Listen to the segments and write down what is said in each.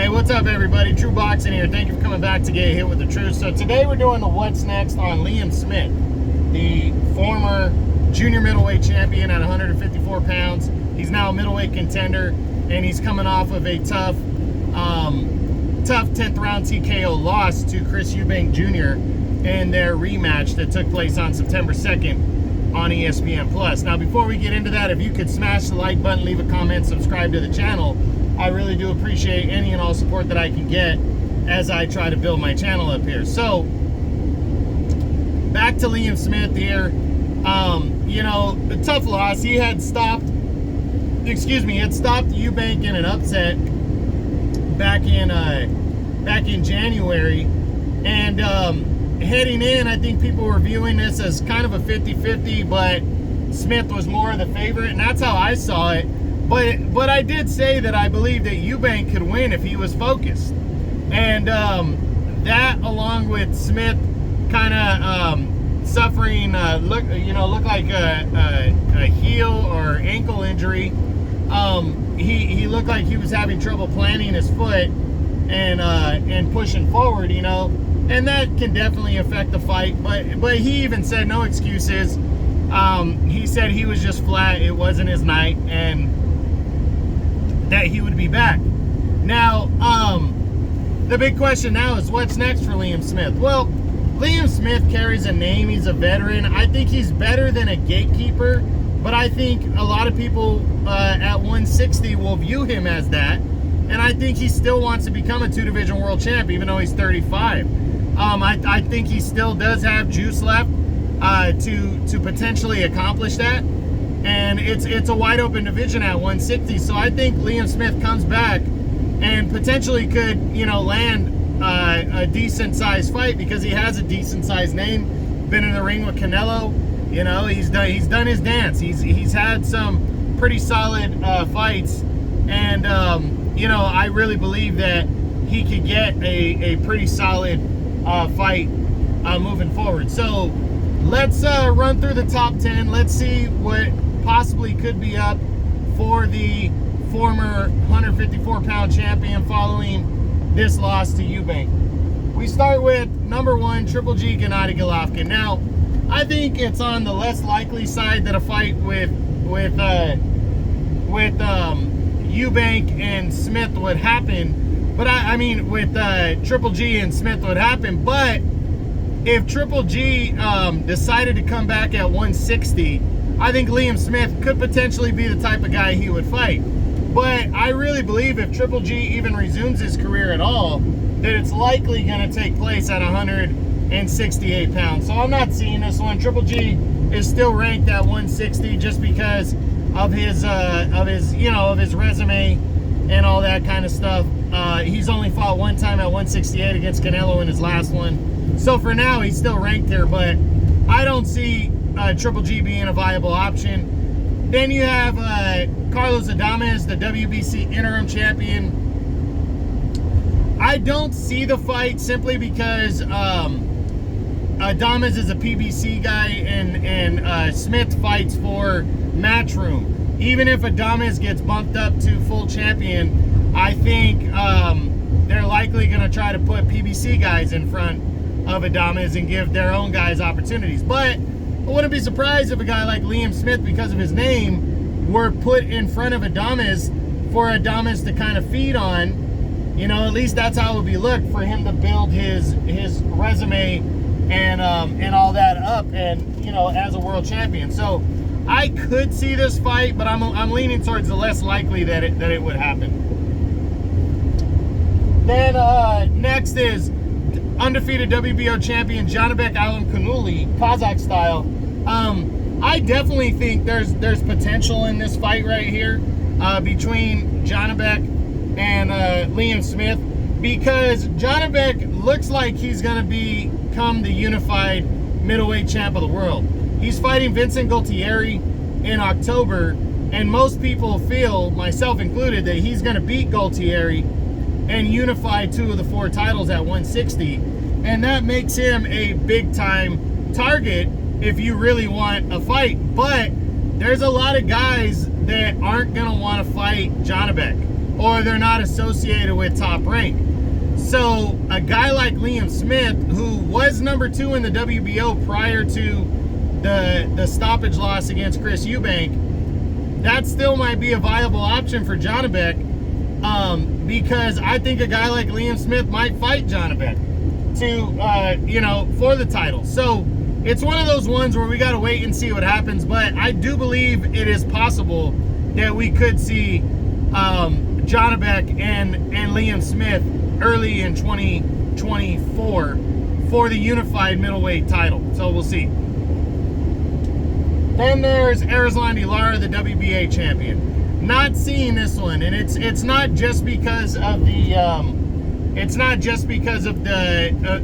Hey, what's up, everybody? True Boxing here. Thank you for coming back to Get Hit with the Truth. So today we're doing the What's Next on Liam Smith, the former junior middleweight champion at 154 pounds. He's now a middleweight contender, and he's coming off of a tough 10th round TKO loss to Chris Eubank Jr. in their rematch that took place on September 2nd on ESPN+. Now, before we get into that, if you could smash the like button, leave a comment, subscribe to the channel. I really do appreciate any and all support that I can get as I try to build my channel up here. So, back to Liam Smith here. You know, a tough loss. He had stopped Eubank in an upset back in January. And heading in, I think people were viewing this as kind of a 50-50, but Smith was more of the favorite, and that's how I saw it. But I did say that I believe that Eubank could win if he was focused. And that, along with Smith kind of suffering, looked like a heel or ankle injury. He looked like he was having trouble planting his foot and pushing forward, you know. And that can definitely affect the fight. But he even said no excuses. He said he was just flat. It wasn't his night, and that he would be back. Now, the big question now is what's next for Liam Smith? Well, Liam Smith carries a name. He's a veteran. I think he's better than a gatekeeper, but I think a lot of people at 160 will view him as that, and I think he still wants to become a two-division world champ, even though he's 35. I think he still does have juice left to potentially accomplish that. And it's a wide open division at 160, so I think Liam Smith comes back and potentially could, you know, land a decent sized fight because he has a decent sized name. Been in the ring with Canelo, you know, he's done his dance. He's had some pretty solid fights, and you know, I really believe that he could get a pretty solid fight moving forward. So let's run through the top 10. Let's see what possibly could be up for the former 154-pound champion following this loss to Eubank. We start with number 1, Triple G Gennady Golovkin. Now, I think it's on the less likely side that a fight with Eubank and Smith would happen. But I mean, with Triple G and Smith would happen. But if Triple G decided to come back at 160, I think Liam Smith could potentially be the type of guy he would fight. But I really believe if Triple G even resumes his career at all, that it's likely going to take place at 168 pounds. So I'm not seeing this one. Triple G is still ranked at 160 just because of his resume and all that kind of stuff. He's only fought one time at 168 against Canelo in his last one. So for now, he's still ranked there, but I don't see Triple G being a viable option. Then you have Carlos Adames, the WBC interim champion. I don't see the fight simply because Adames is a PBC guy and Smith fights for Matchroom. Even if Adames gets bumped up to full champion, I think they're likely going to try to put PBC guys in front of Adames and give their own guys opportunities. But I wouldn't be surprised if a guy like Liam Smith, because of his name, were put in front of Adames for Adames to kind of feed on. You know, at least that's how it would be looked for him to build his resume and all that up, and you know, as a world champion. So I could see this fight, but I'm leaning towards the less likely that it would happen. Then next is undefeated WBO champion Janibek Alimkhanuly, Kazakh style. I definitely think there's potential in this fight right here between Janibek and Liam Smith, because Janibek looks like he's going to become the unified middleweight champ of the world. He's fighting Vincent Gualtieri in October, and most people feel, myself included, that he's going to beat Gualtieri and unify 2 of the 4 titles at 160, and that makes him a big-time target if you really want a fight. But there's a lot of guys that aren't going to want to fight Janibek. or they're not associated with Top Rank. So a guy like Liam Smith, who was number 2 in the WBO prior to the stoppage loss against Chris Eubank, that still might be a viable option for Janibek, because I think a guy like Liam Smith might fight Janibek to, for the title. So it's one of those ones where we got to wait and see what happens, but I do believe it is possible that we could see Janibek and Liam Smith early in 2024 for the unified middleweight title. So we'll see. Then there's Erislandy Lara, the WBA champion. Not seeing this one, and it's not just because of the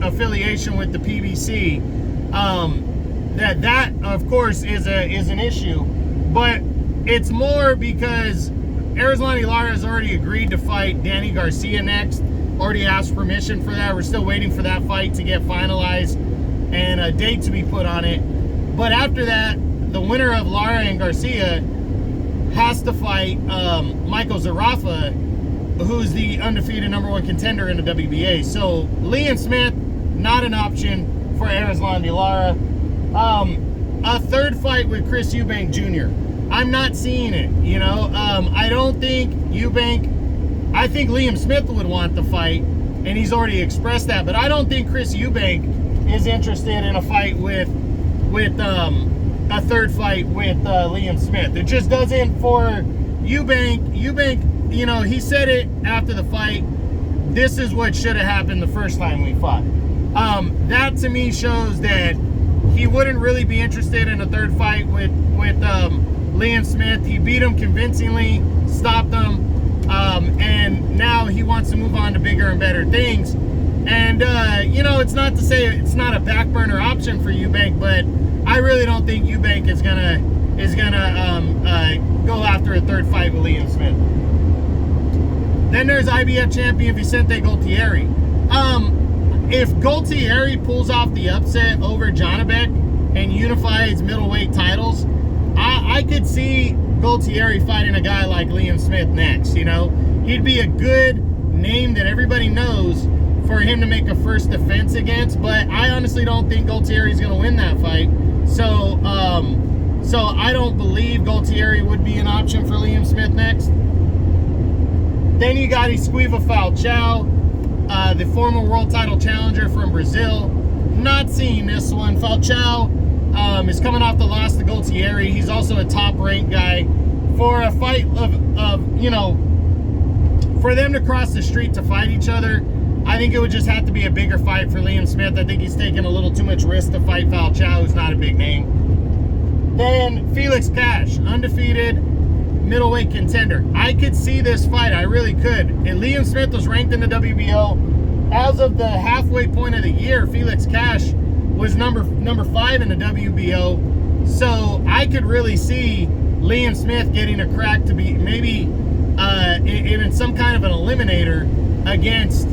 affiliation with the PBC. That of course is an issue, but it's more because Erislandy Lara has already agreed to fight Danny Garcia next. Already asked permission for that. We're still waiting for that fight to get finalized and a date to be put on it. But after that, the winner of Lara and Garcia has to fight Michael Zarafa, who's the undefeated #1 contender in the WBA. So Liam Smith, not an option for Erislandy Lara. A third fight with Chris Eubank Jr. I'm not seeing it, I don't think Eubank, I think Liam Smith would want the fight, and he's already expressed that, but I don't think Chris Eubank is interested in a fight with a third fight with Liam Smith. It just doesn't for Eubank. Eubank, he said it after the fight. This is what should have happened the first time we fought. That to me shows that he wouldn't really be interested in a third fight with Liam Smith. He beat him convincingly, stopped him, and now he wants to move on to bigger and better things. And it's not to say it's not a back burner option for Eubank, but I really don't think Eubank is gonna go after a third fight with Liam Smith. Then there's IBF champion Vicente Gualtieri. If Gualtieri pulls off the upset over Janibek and unifies middleweight titles, I could see Gualtieri fighting a guy like Liam Smith next. He'd be a good name that everybody knows for him to make a first defense against, but I honestly don't think Gualtieri's going to win that fight. So I don't believe Gualtieri would be an option for Liam Smith next. Then you got Esquiva Falcao, the former world title challenger from Brazil. Not seeing this one. Falcao is coming off the loss to Gualtieri. He's also a top-ranked guy. For a fight for them to cross the street to fight each other, I think it would just have to be a bigger fight for Liam Smith. I think he's taking a little too much risk to fight Falcao, who's not a big name. Then Felix Cash, undefeated middleweight contender. I could see this fight. I really could. And Liam Smith was ranked in the WBO. As of the halfway point of the year, Felix Cash was number 5 in the WBO. So I could really see Liam Smith getting a crack to be maybe in some kind of an eliminator against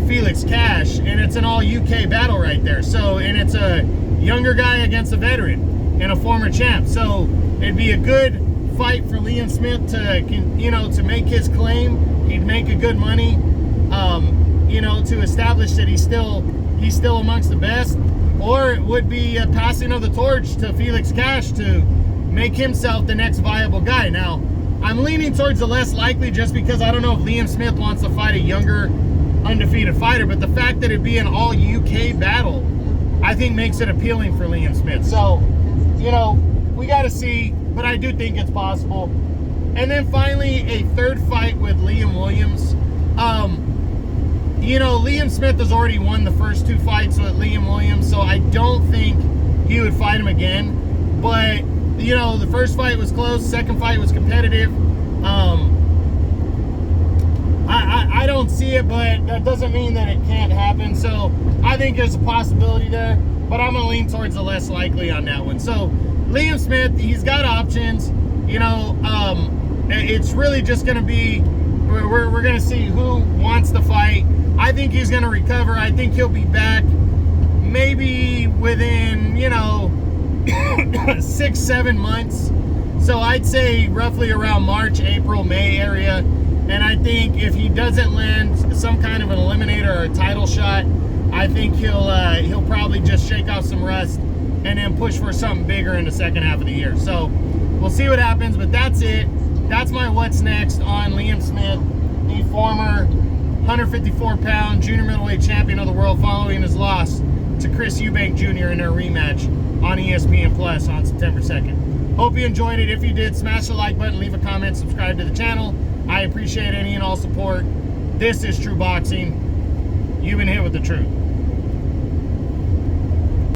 Felix Cash, and it's an all UK battle right there. So, and it's a younger guy against a veteran and a former champ. So it'd be a good fight for Liam Smith to make his claim. He'd make a good money, to establish that he's still amongst the best. Or it would be a passing of the torch to Felix Cash to make himself the next viable guy. Now, I'm leaning towards the less likely just because I don't know if Liam Smith wants to fight a younger, undefeated fighter, but the fact that it'd be an all UK battle, I think makes it appealing for Liam Smith. So, we got to see, but I do think it's possible. And then finally, a third fight with Liam Williams. Liam Smith has already won the first 2 fights with Liam Williams, so I don't think he would fight him again. But, the first fight was close, second fight was competitive. I don't see it, but that doesn't mean that it can't happen. So I think there's a possibility there, but I'm going to lean towards the less likely on that one. So Liam Smith, he's got options. It's really just going to be, we're going to see who wants to fight. I think he's going to recover. I think he'll be back maybe within, 6-7 months. So I'd say roughly around March, April, May area. And I think if he doesn't land some kind of an eliminator or a title shot, I think he'll probably just shake off some rust and then push for something bigger in the second half of the year. So we'll see what happens, but that's it. That's my what's next on Liam Smith, the former 154-pound junior middleweight champion of the world, following his loss to Chris Eubank Jr. in their rematch on ESPN Plus on September 2nd. Hope you enjoyed it. If you did, smash the like button, leave a comment, subscribe to the channel. I appreciate any and all support. This is True Boxing. You've been hit with the truth.